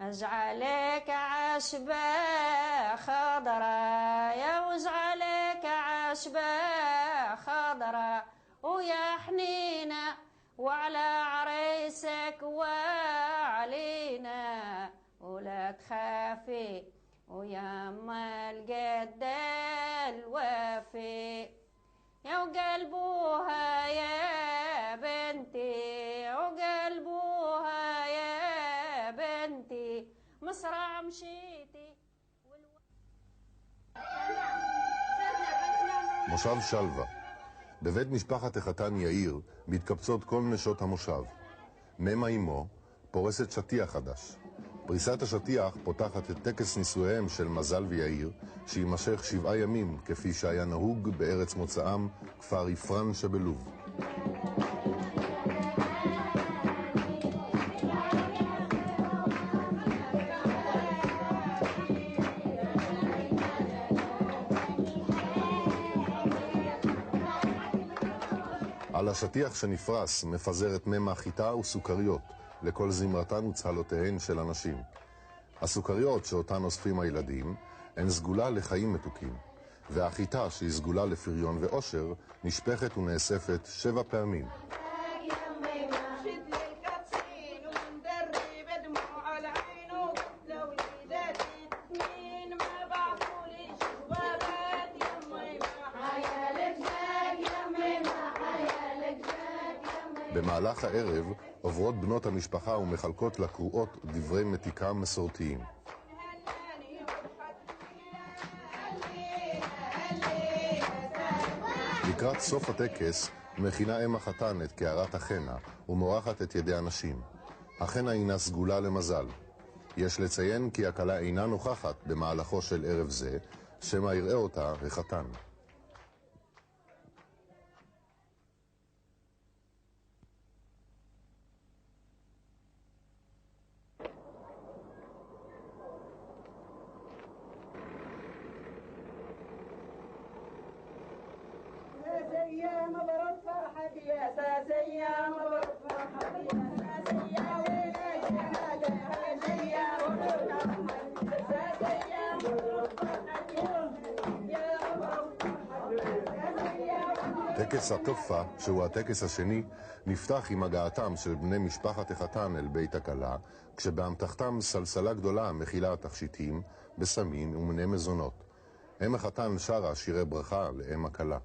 اجعلك عشبة خضرا يا واجعلك عشبة خضرا ويا حنينة وعلى عريسك وعلينا ولا تخافي ويا ما الجد الوفي يا وقلبوها يا بنتي وقلبوها يا بنتي مصرع مشيتي מושב שלווה. בבית משפחת החתן יאיר מתקבצות כל נשות המושב. ממה אמו פורסת שטיח חדש. פריסת השטיח פותחת את טקס נישואיהם של מזל ויאיר, שימשך 7 ימים כפי שהיה נהוג בארץ מוצאם, כפר יפרן שבלוב. על השטיח שנפרס מפזרת ממה חיטה וסוכריות לכל זמרתן וצהלותיהן של אנשים. הסוכריות שאותן אוספים הילדים הן סגולה לחיים מתוקים, והחיטה שהיא סגולה לפריון ואושר נשפכת ונאספת 7 פעמים. במהלך הערב עוברות בנות המשפחה ומחלקות לקרואות דברי מתיקה מסורתיים. לקראת סוף הטקס מכינה אם החתן את קערת החנה ומורחת את ידי הנשים. החנה הינה סגולה למזל. יש לציין כי הכלה אינה נוכחת במהלכו של ערב זה, שמא יראה אותה החתן. טקס התופה, שהוא הטקס השני, נפתח עם הגעתם של בני משפחת החתן אל בית הכלה, כשבאמתחתם סלסלה גדולה מכילה תכשיטים, בסמים ומיני מזונות. אם החתן שרה שירי ברכה לאם הכלה.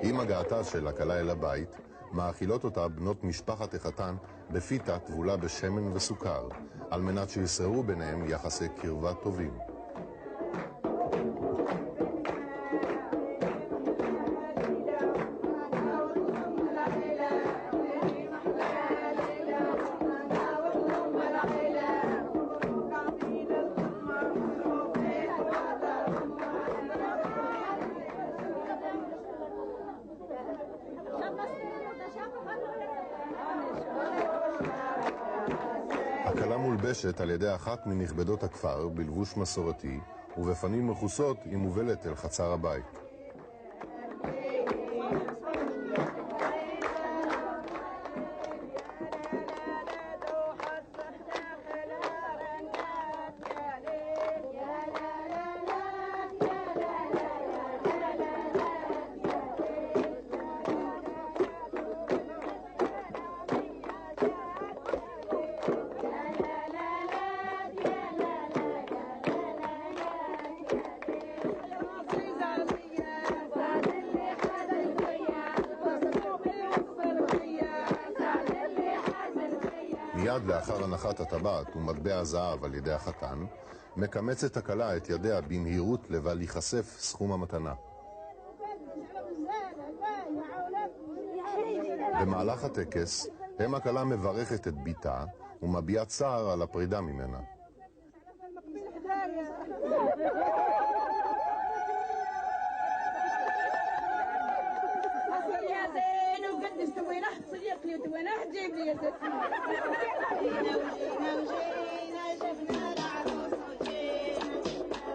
עם הגעתה של הכלה אל הבית, מאכילות אותה בנות משפחת החתן בפיתה טבולה בשמן וסוכר, על מנת שישררו ביניהם יחסי קרבה טובים. הכלה מולבשת על ידי אחת מנכבדות הכפר בלבוש מסורתי, ובפנים מכוסות היא מובלת אל חצר הבית. מיד לאחר הנחת הטבעת ומטבע הזהב על ידי החתן, מקמצת הכלה את ידיה במהירות לבל ייחשף סכום המתנה. במהלך הטקס, אם הכלה מברכת את ביתה ומביעה צער על הפרידה ממנה. جيت وانا هتجيب لي يا ستي. جينا وجينا جبنا العروس وجينا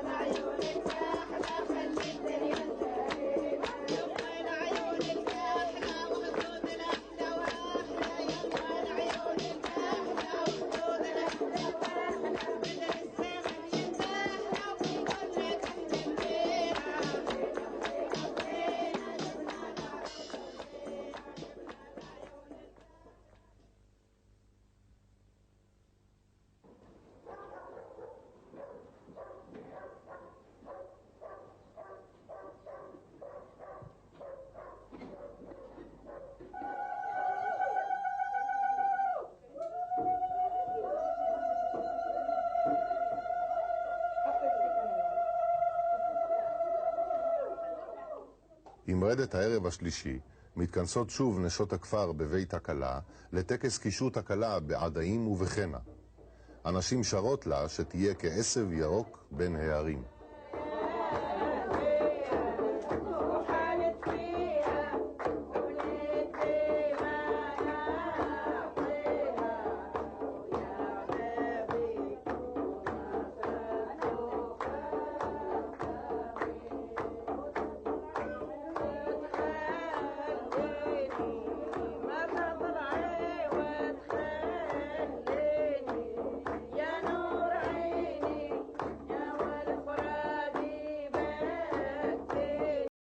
لعيونك احلى خلي الدنيا زينة يلا لعيونك احلى وخدود الاحلى واحلى يلا لعيونك احلى وخدود الاحلى واحلى بدل الزمن ينتهى وكلنا تهتمينا. עם רדת הערב השלישי, מתכנסות שוב נשות הכפר בבית הכלה לטקס קישוט הכלה בעדיים ובחנה. הנשים שרות לה שתהיה כעשב ירוק בין הערים.